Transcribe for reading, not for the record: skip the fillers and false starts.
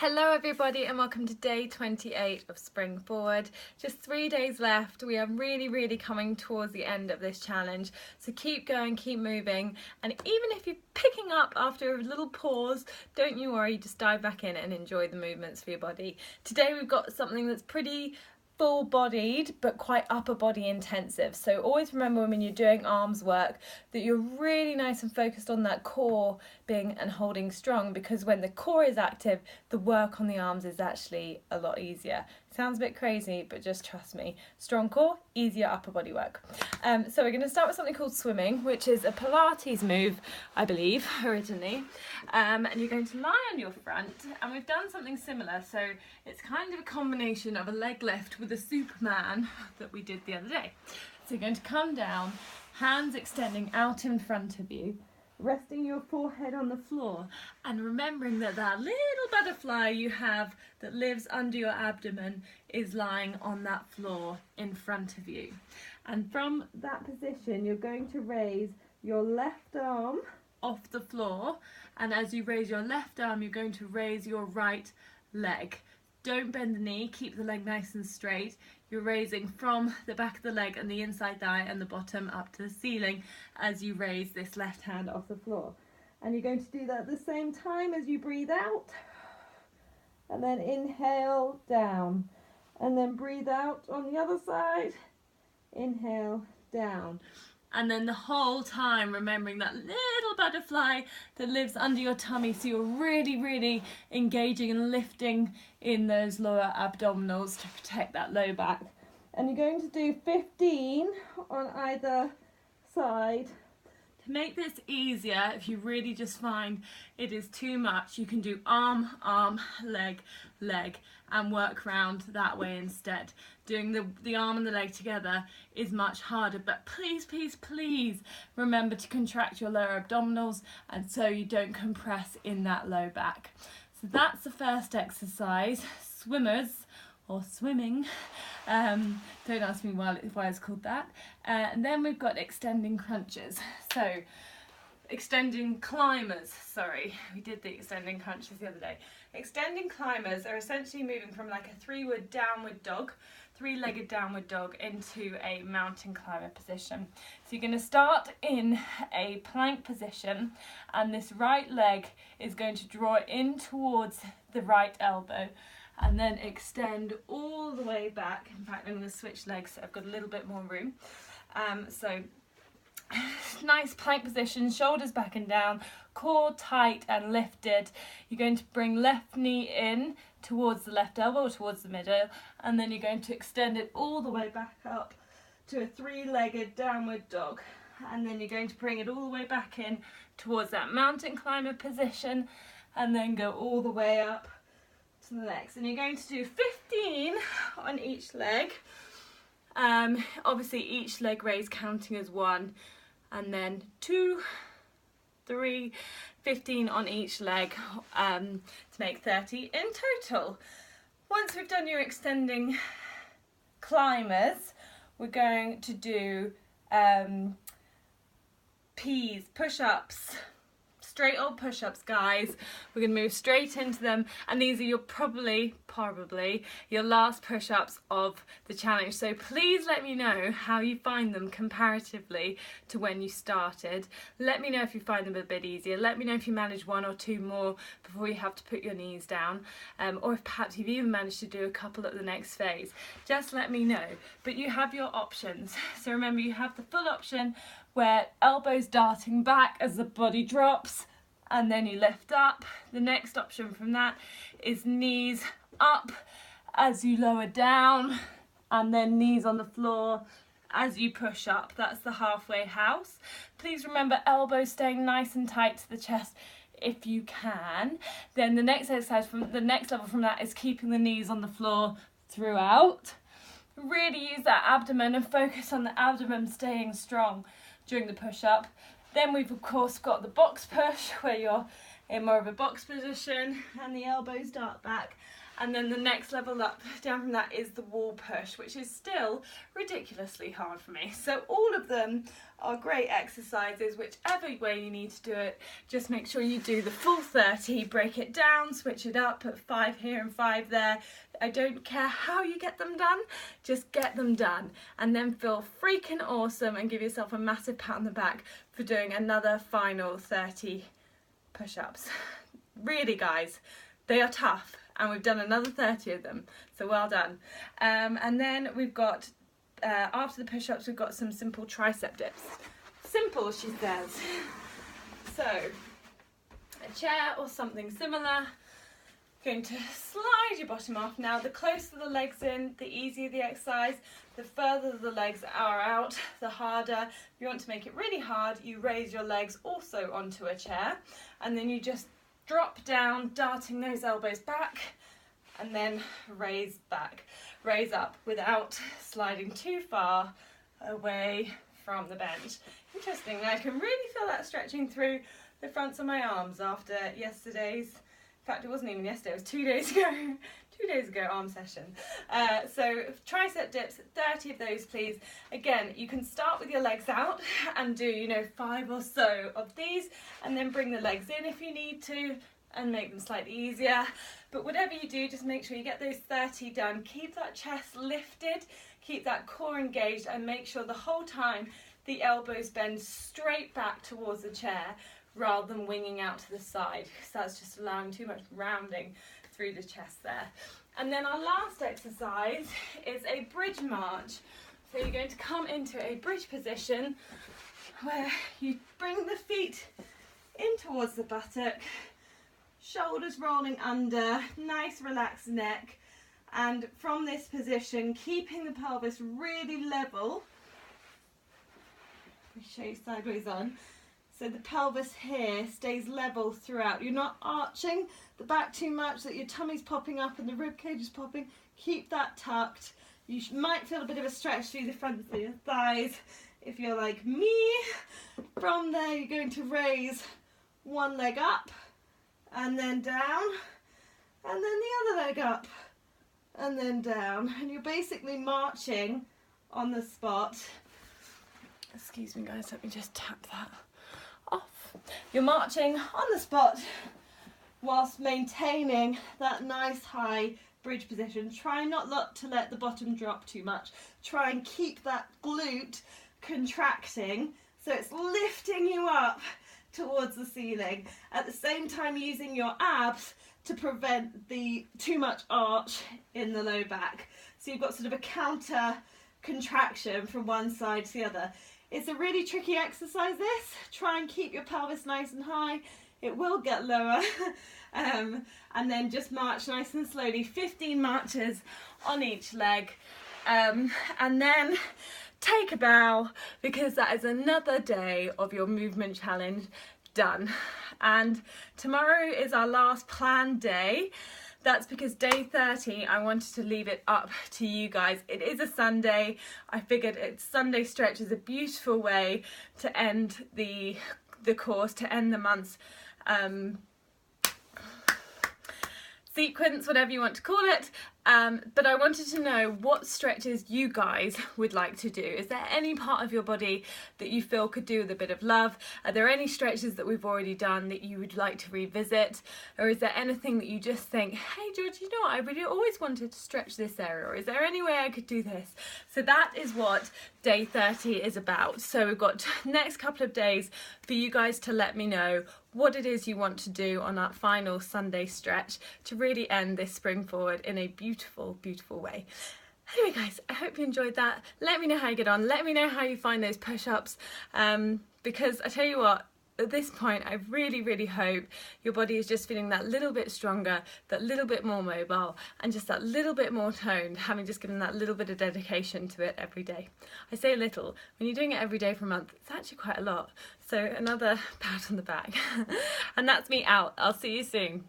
Hello everybody and welcome to day 28 of Spring Forward. Just 3 days left. We are really coming towards the end of this challenge. So keep going, keep moving. And even if you're picking up after a little pause, don't you worry, just dive back in and enjoy the movements for your body. Today we've got something that's pretty full-bodied but quite upper body intensive, so always remember when you're doing arms work that you're really nice and focused on that core being and holding strong, because when the core is active, the work on the arms is actually a lot easier. Sounds a bit crazy, but just trust me, strong core, easier upper body work. So we're going to start with something called swimming, which is a Pilates move, I believe, originally. And you're going to lie on your front, and we've done something similar. So it's kind of a combination of a leg lift with a Superman that we did the other day. So you're going to come down, hands extending out in front of you, resting your forehead on the floor, and remembering that that little butterfly you have that lives under your abdomen is lying on that floor in front of you. And from that position, you're going to raise your left arm off the floor, and as you raise your left arm, you're going to raise your right leg. Don't bend the knee, keep the leg nice and straight. You're raising from the back of the leg and the inside thigh and the bottom up to the ceiling as you raise this left hand off the floor. And you're going to do that at the same time as you breathe out. And then inhale, down. And then breathe out on the other side. Inhale, down. And then the whole time remembering that little butterfly that lives under your tummy, so you're really engaging and lifting in those lower abdominals to protect that low back. And you're going to do 15 on either side. To make this easier, if you really just find it is too much, you can do arm, arm, leg, leg, and work round that way instead. Doing the arm and the leg together is much harder, but please remember to contract your lower abdominals, and so you don't compress in that low back. So that's the first exercise. Swimmers, or swimming, don't ask me why it's called that. And then we've got extending crunches. So extending climbers, sorry, we did the extending crunches the other day. Extending climbers are essentially moving from like a three-legged downward dog into a mountain climber position. So you're going to start in a plank position, and this right leg is going to draw in towards the right elbow, and then extend all the way back. In fact, I'm going to switch legs so I've got a little bit more room. So nice plank position, shoulders back and down, core tight and lifted. You're going to bring left knee in towards the left elbow, or towards the middle, and then you're going to extend it all the way back up to a three-legged downward dog. And then you're going to bring it all the way back in towards that mountain climber position, and then go all the way up to the next. And you're going to do 15 on each leg. Obviously each leg raise counting as 1, and then 2, 3, 15 on each leg, to make 30 in total. Once we've done your extending climbers, we're going to do P's, push-ups, straight old push-ups, guys. We're going to move straight into them, and these are your probably your last push-ups of the challenge. So please let me know how you find them comparatively to when you started. Let me know if you find them a bit easier. Let me know if you manage 1 or 2 more before you have to put your knees down, or if perhaps you've even managed to do a couple at the next phase. Just let me know. But you have your options. So remember, you have the full option where elbows darting back as the body drops, and then you lift up. The next option from that is knees up as you lower down, and then knees on the floor as you push up. That's the halfway house. Please remember elbows staying nice and tight to the chest if you can. Then the next exercise, from the next level from that, is keeping the knees on the floor throughout. Really use that abdomen and focus on the abdomen staying strong during the push-up. Then we've of course got the box push, where you're in more of a box position and the elbows dart back. And then the next level up down from that is the wall push, which is still ridiculously hard for me. So all of them are great exercises, whichever way you need to do it. Just make sure you do the full 30, break it down, switch it up, put 5 here and 5 there. I don't care how you get them done, just get them done. And then feel freaking awesome and give yourself a massive pat on the back for doing another final 30 push-ups. Really, guys, they are tough. And we've done another 30 of them, so well done. And then we've got, after the push-ups, we've got some simple tricep dips. Simple, she says. So, a chair or something similar. Going to slide your bottom off. Now, the closer the legs in, the easier the exercise. The further the legs are out, the harder. If you want to make it really hard, you raise your legs also onto a chair, and then you just drop down, darting those elbows back, and then raise back. Raise up without sliding too far away from the bench. Interesting, I can really feel that stretching through the fronts of my arms after yesterday's, in fact it wasn't even yesterday, it was 2 days ago, 2 days ago arm session. So tricep dips, 30 of those please. Again, you can start with your legs out and do, 5 or so of these, and then bring the legs in if you need to and make them slightly easier. But whatever you do, just make sure you get those 30 done. Keep that chest lifted, keep that core engaged, and make sure the whole time the elbows bend straight back towards the chair rather than winging out to the side, because that's just allowing too much rounding through the chest there. And then our last exercise is a bridge march. So you're going to come into a bridge position where you bring the feet in towards the buttock, shoulders rolling under, nice relaxed neck, and from this position keeping the pelvis really level. Let me show you sideways on. So the pelvis here stays level throughout. You're not arching the back too much that your tummy's popping up and the rib cage is popping. Keep that tucked. You might feel a bit of a stretch through the front of your thighs if you're like me. From there you're going to raise one leg up and then down, and then the other leg up and then down. And you're basically marching on the spot. Excuse me guys, let me just tap that off. You're marching on the spot whilst maintaining that nice high bridge position. Try not to let the bottom drop too much. Try and keep that glute contracting so it's lifting you up towards the ceiling, at the same time using your abs to prevent the too much arch in the low back. So you've got sort of a counter contraction from one side to the other. It's a really tricky exercise this. Try and keep your pelvis nice and high. It will get lower. And then just march nice and slowly, 15 marches on each leg. And then take a bow, because that is another day of your movement challenge done. And tomorrow is our last planned day. That's because day 30, I wanted to leave it up to you guys. It is a Sunday. I figured Sunday stretch is a beautiful way to end the course, to end the month's sequence, whatever you want to call it. But I wanted to know what stretches you guys would like to do. Is there any part of your body that you feel could do with a bit of love? Are there any stretches that we've already done that you would like to revisit? Or is there anything that you just think, hey George, you know what, I really always wanted to stretch this area, or is there any way I could do this? So that is what day 30 is about. So we've got next couple of days for you guys to let me know what it is you want to do on that final Sunday stretch to really end this Spring Forward in a beautiful, beautiful way. Anyway guys, I hope you enjoyed that. Let me know how you get on. Let me know how you find those push-ups, because I tell you what, at this point I really, really hope your body is just feeling that little bit stronger, that little bit more mobile, and just that little bit more toned, having just given that little bit of dedication to it every day. I say little, when you're doing it every day for a month, it's actually quite a lot. So another pat on the back. And that's me out. I'll see you soon. Bye.